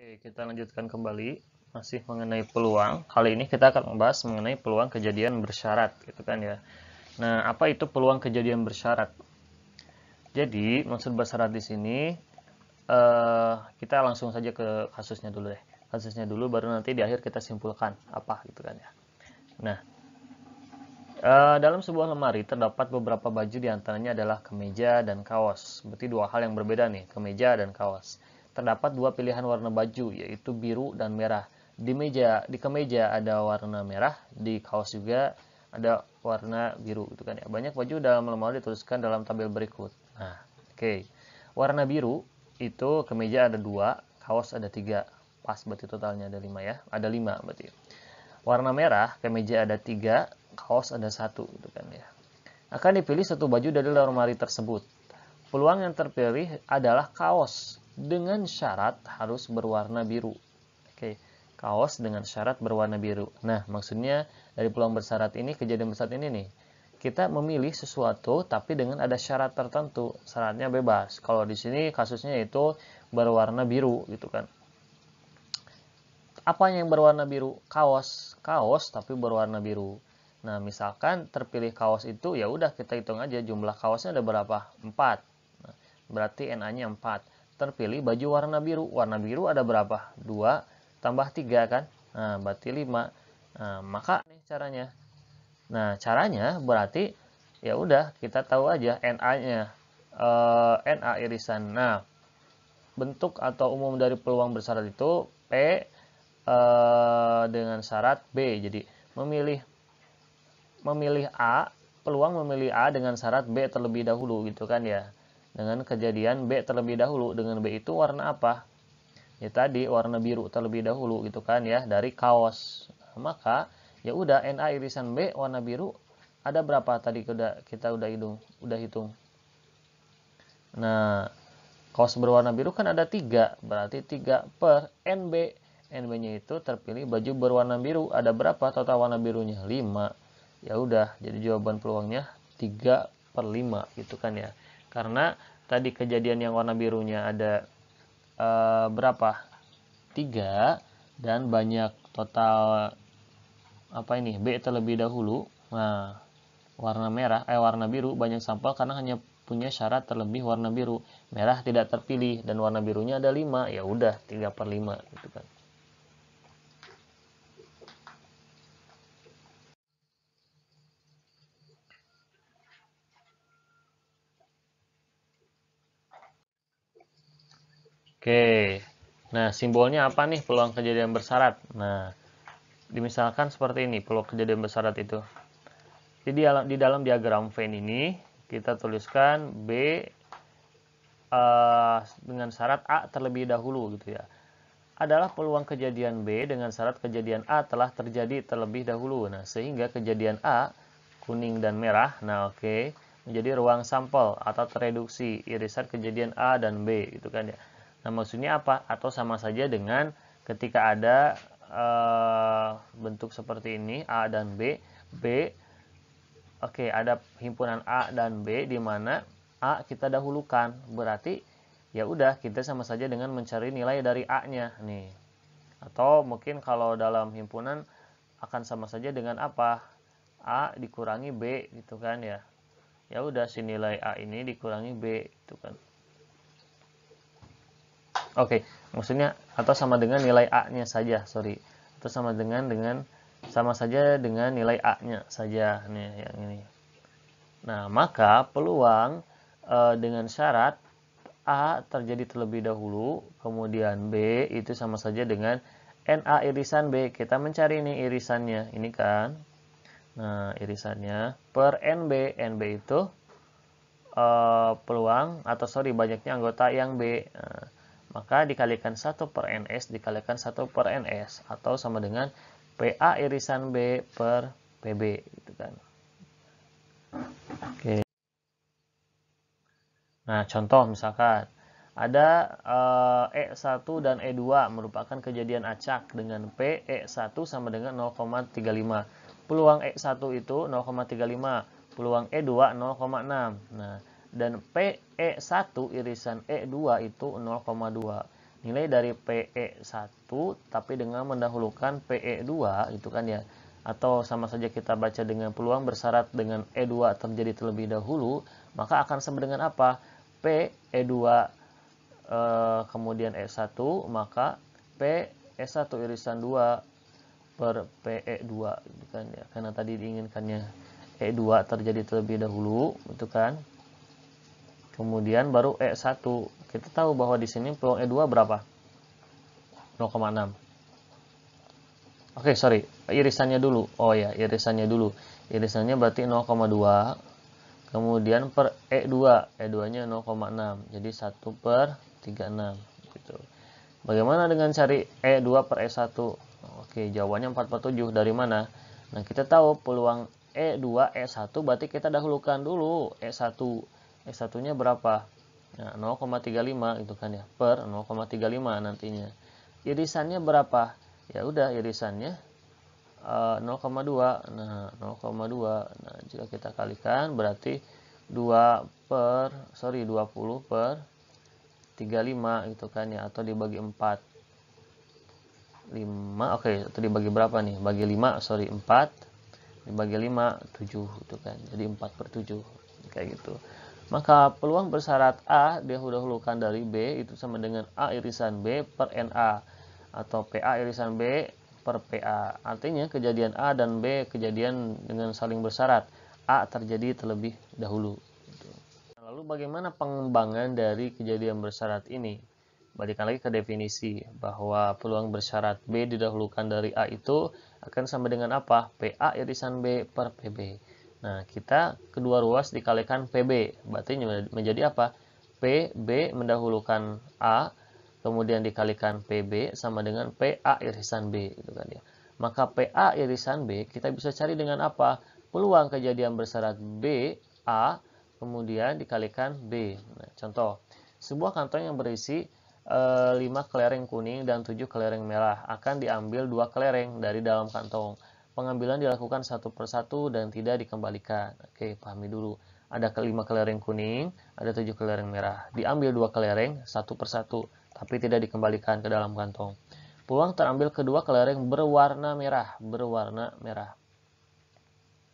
Oke, kita lanjutkan kembali masih mengenai peluang. Kali ini kita akan membahas mengenai peluang kejadian bersyarat, gitu kan ya. Nah, apa itu peluang kejadian bersyarat? Jadi, maksud bersyarat di sini kita langsung saja ke kasusnya dulu deh. Kasusnya dulu baru nanti di akhir kita simpulkan apa gitu kan ya. Nah, dalam sebuah lemari terdapat beberapa baju, diantaranya adalah kemeja dan kaos. Berarti dua hal yang berbeda nih, kemeja dan kaos. Terdapat dua pilihan warna baju, yaitu biru dan merah. Di kemeja ada warna merah, di kaos juga ada warna biru gitu kan ya. Banyak baju dalam lemari dituliskan dalam tabel berikut. Nah, oke. Warna biru itu kemeja ada 2, kaos ada 3. Pas berarti totalnya ada 5 ya. Ada 5 berarti. Warna merah, kemeja ada 3, kaos ada 1 gitu kan ya. Akan dipilih satu baju dari lemari tersebut. Peluang yang terpilih adalah kaos dengan syarat harus berwarna biru. Oke, kaos dengan syarat berwarna biru. Nah, maksudnya dari peluang bersyarat ini, kejadian bersyarat ini nih, kita memilih sesuatu tapi dengan ada syarat tertentu. Syaratnya bebas. Kalau di sini kasusnya itu berwarna biru gitu kan. Apa yang berwarna biru? Kaos tapi berwarna biru. Nah, misalkan terpilih kaos itu, ya udah kita hitung aja jumlah kaosnya ada berapa? 4. Nah, berarti NA-nya 4. Terpilih baju warna biru. Warna biru ada berapa? 2 tambah 3 kan? Nah, berarti 5. Nah, maka nih caranya. Nah, caranya berarti ya udah kita tahu aja NA-nya. NA irisan. Nah, bentuk atau umum dari peluang bersyarat itu P dengan syarat B. Jadi memilih A, peluang memilih A dengan syarat B terlebih dahulu gitu kan ya. Dengan kejadian B terlebih dahulu. Dengan B itu warna apa? Ya tadi warna biru terlebih dahulu gitu kan ya, dari kaos. Nah, maka ya udah NA irisan B warna biru ada berapa tadi kita udah hitung. Nah, kaos berwarna biru kan ada 3, berarti 3 per NB. NB-nya itu terpilih baju berwarna biru. Ada berapa total warna birunya? 5. Ya udah, jadi jawaban peluangnya 3 per 5 gitu kan ya. Karena tadi kejadian yang warna birunya ada berapa? 3 dan banyak total apa ini? B terlebih dahulu. Nah, warna biru banyak sampel karena hanya punya syarat terlebih warna biru. Merah tidak terpilih dan warna birunya ada 5. Ya udah 3 per 5 gitu kan. Oke. Nah, simbolnya apa nih peluang kejadian bersyarat? Nah, dimisalkan seperti ini peluang kejadian bersyarat itu. Jadi di dalam diagram Venn ini kita tuliskan B dengan syarat A terlebih dahulu gitu ya. Adalah peluang kejadian B dengan syarat kejadian A telah terjadi terlebih dahulu. Nah, sehingga kejadian A kuning dan merah, nah oke, menjadi ruang sampel atau tereduksi irisan kejadian A dan B gitu kan ya. Nah, maksudnya apa? Atau sama saja dengan ketika ada bentuk seperti ini A dan B, oke, ada himpunan A dan B di mana A kita dahulukan. Berarti ya udah kita sama saja dengan mencari nilai dari A-nya nih. Atau mungkin kalau dalam himpunan akan sama saja dengan apa? A dikurangi B gitu kan ya. Ya udah si nilai A ini dikurangi B gitu kan. Oke, maksudnya atau sama dengan nilai A-nya saja, sorry. Atau sama saja dengan nilai A-nya saja nih yang ini. Nah, maka peluang dengan syarat A terjadi terlebih dahulu, kemudian B itu sama saja dengan NA irisan B. Kita mencari nih irisannya, ini kan. Nah, irisannya per NB. NB itu peluang atau banyaknya anggota yang B. Nah, maka dikalikan 1 per NS dikalikan 1 per NS atau sama dengan PA irisan B per PB gitu kan. Oke. Nah, contoh misalkan ada E1 dan E2 merupakan kejadian acak dengan P E1 sama dengan 0,35. Peluang E1 itu 0,35, peluang E2 0,6. Nah, dan PE1 irisan E2 itu 0,2. nilai dari PE1 tapi dengan mendahulukan PE2 itu kan ya, atau sama saja kita baca dengan peluang bersyarat dengan E2 terjadi terlebih dahulu, maka akan sama dengan apa? PE2 kemudian E1, maka PE1 irisan 2 per PE2 gitu kan ya, karena tadi diinginkannya E2 terjadi terlebih dahulu itu kan. Kemudian baru E1. Kita tahu bahwa di sini peluang E2 berapa? 0,6. Oke, sorry. Irisannya dulu. Oh ya, irisannya dulu. Irisannya berarti 0,2. Kemudian per E2. E2-nya 0,6. Jadi 1 per 36. Gitu. Bagaimana dengan cari E2 per E1? Oke, jawabannya 4 per 7. Dari mana? Nah, kita tahu peluang E2, E1 berarti kita dahulukan dulu E1. E1-nya berapa? Nah, 0,35 itu kan ya, per 0,35 nantinya. Irisannya berapa? Ya udah, irisannya 0,2. Nah, 0,2. Nah, jika kita kalikan berarti 20 per 35 gitu kan ya, atau dibagi 4. 5, oke, itu dibagi berapa nih? Bagi 5, 4 dibagi 5, 7 gitu kan. Jadi 4 per 7 kayak gitu. Maka peluang bersyarat A didahulukan dari B itu sama dengan A irisan B per NA, atau PA irisan B per PA. Artinya kejadian A dan B kejadian dengan saling bersyarat. A terjadi terlebih dahulu. Lalu bagaimana pengembangan dari kejadian bersyarat ini? Balikan lagi ke definisi bahwa peluang bersyarat B didahulukan dari A itu akan sama dengan apa? PA irisan B per PB. Nah, kita kedua ruas dikalikan PB. Berarti menjadi apa? PB mendahulukan A, kemudian dikalikan PB sama dengan PA irisan B. Gitu kan ya. Maka PA irisan B kita bisa cari dengan apa? Peluang kejadian bersyarat B, A, kemudian dikalikan B. Nah, contoh, sebuah kantong yang berisi 5 kelereng kuning dan 7 kelereng merah akan diambil 2 kelereng dari dalam kantong. Pengambilan dilakukan satu persatu dan tidak dikembalikan. Oke, pahami dulu. Ada 5 kelereng kuning, ada 7 kelereng merah. Diambil 2 kelereng satu persatu, tapi tidak dikembalikan ke dalam kantong. Peluang terambil kedua kelereng berwarna merah,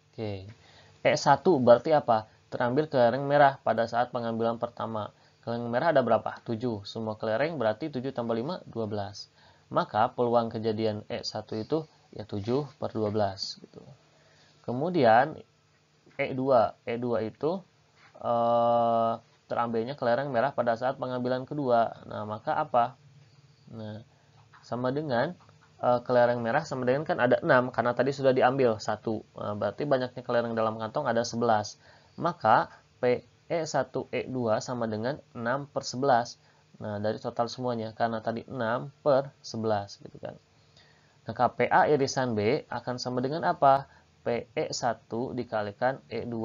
Oke. E1 berarti apa? Terambil kelereng merah pada saat pengambilan pertama. Kelereng merah ada berapa? 7. Semua kelereng berarti 7 tambah 5, 12. Maka peluang kejadian E1 itu ya 7 per 12. Gitu. Kemudian E2 itu terambilnya kelereng merah pada saat pengambilan kedua. Nah, maka apa? Nah, sama dengan kelereng merah sama dengan kan ada 6 karena tadi sudah diambil 1. Nah, berarti banyaknya kelereng dalam kantong ada 11. Maka PE1 E2 sama dengan 6 per 11. Nah, dari total semuanya karena tadi 6 per 11 gitu kan. Maka PA irisan B akan sama dengan apa? PE1 dikalikan E2,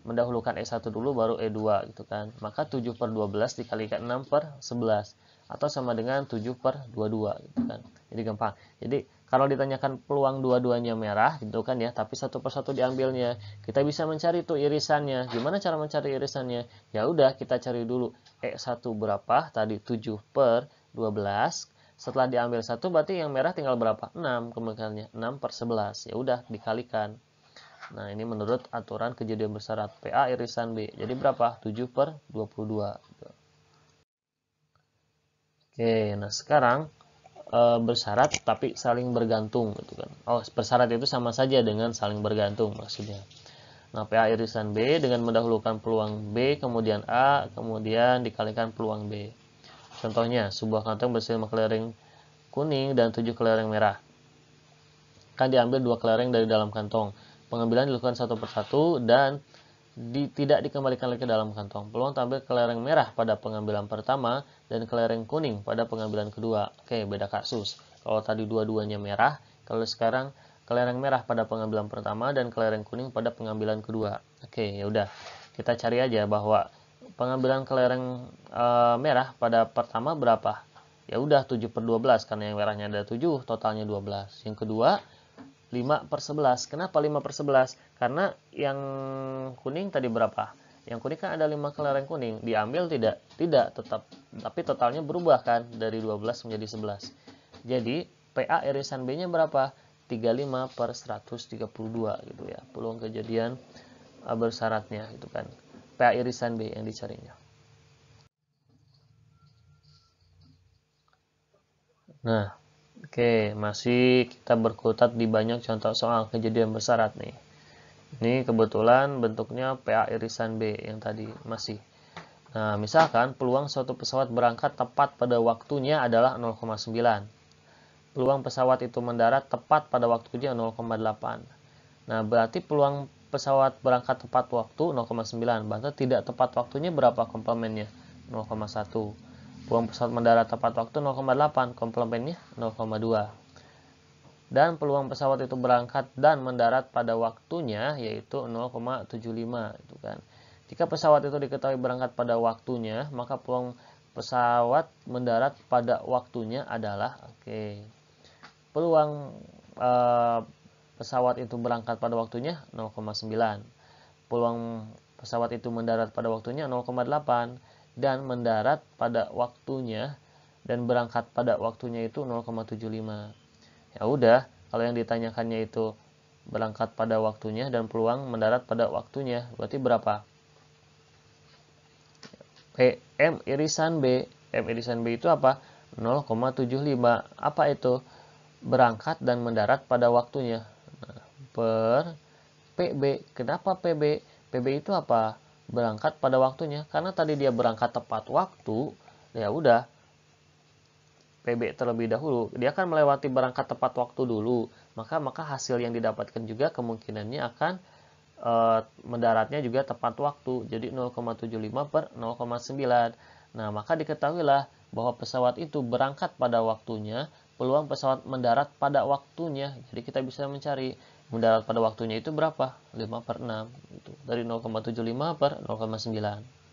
mendahulukan E1 dulu baru E2 gitu kan. Maka 7 per 12 dikalikan 6 per 11 atau sama dengan 7 per 22 gitu kan. Jadi gampang. Jadi kalau ditanyakan peluang dua-duanya merah gitu kan ya, tapi satu persatu diambilnya, kita bisa mencari tuh irisannya. Gimana cara mencari irisannya? Ya udah, kita cari dulu E1 berapa? Tadi 7 per 12. Setelah diambil 1 berarti yang merah tinggal berapa? 6 kemungkinannya. 6 per 11. Ya udah, dikalikan. Nah, ini menurut aturan kejadian bersyarat PA irisan B. Jadi berapa? 7 per 22. Oke, nah sekarang bersyarat tapi saling bergantung gitu kan. Oh, bersyarat itu sama saja dengan saling bergantung maksudnya. Nah, PA irisan B dengan mendahulukan peluang B, kemudian A, kemudian dikalikan peluang B. Contohnya, sebuah kantong berisi 5 kelereng kuning dan 7 kelereng merah. Akan diambil 2 kelereng dari dalam kantong. Pengambilan dilakukan satu persatu dan tidak dikembalikan lagi ke dalam kantong. Peluang tampil kelereng merah pada pengambilan pertama dan kelereng kuning pada pengambilan kedua. Oke, beda kasus. Kalau tadi dua-duanya merah, kalau sekarang kelereng merah pada pengambilan pertama dan kelereng kuning pada pengambilan kedua. Oke, ya udah. Kita cari aja bahwa pengambilan kelereng merah pada pertama berapa? Ya udah 7 per 12 karena yang merahnya ada 7, totalnya 12. Yang kedua 5 per 11. Kenapa 5 per 11? Karena yang kuning tadi berapa? Yang kuning kan ada 5 kelereng kuning. Diambil tidak? Tidak, tetap. Tapi totalnya berubah kan dari 12 menjadi 11. Jadi PA irisan B-nya berapa? 35 per 132 gitu ya. Peluang kejadian bersyaratnya gitu kan. PA irisan B yang dicarinya. Nah, oke, masih kita berkutat di banyak contoh soal kejadian bersyarat nih. Ini kebetulan bentuknya PA irisan B yang tadi masih. Nah, misalkan peluang suatu pesawat berangkat tepat pada waktunya adalah 0,9. Peluang pesawat itu mendarat tepat pada waktunya 0,8. Nah, berarti peluang pesawat berangkat tepat waktu 0,9. Berarti tidak tepat waktunya berapa komplemennya? 0,1. Peluang pesawat mendarat tepat waktu 0,8. Komplemennya 0,2. Dan peluang pesawat itu berangkat dan mendarat pada waktunya yaitu 0,75 itu kan. Jika pesawat itu diketahui berangkat pada waktunya, maka peluang pesawat mendarat pada waktunya adalah peluang pesawat itu berangkat pada waktunya 0,9. Peluang pesawat itu mendarat pada waktunya 0,8 dan mendarat pada waktunya dan berangkat pada waktunya itu 0,75. Ya udah, kalau yang ditanyakannya itu berangkat pada waktunya dan peluang mendarat pada waktunya, berarti berapa? M irisan B. M irisan B itu apa? 0,75. Apa itu? Berangkat dan mendarat pada waktunya. Nah, per PB. Kenapa PB? PB itu apa? Berangkat pada waktunya. Karena tadi dia berangkat tepat waktu, ya udah PB terlebih dahulu, dia akan melewati berangkat tepat waktu dulu, maka hasil yang didapatkan juga kemungkinannya akan mendaratnya juga tepat waktu, jadi 0,75 per 0,9. Nah, maka diketahuilah bahwa pesawat itu berangkat pada waktunya, peluang pesawat mendarat pada waktunya. Jadi kita bisa mencari mendarat pada waktunya itu berapa? 5 per 6 gitu. Dari 0,75 per 0,9.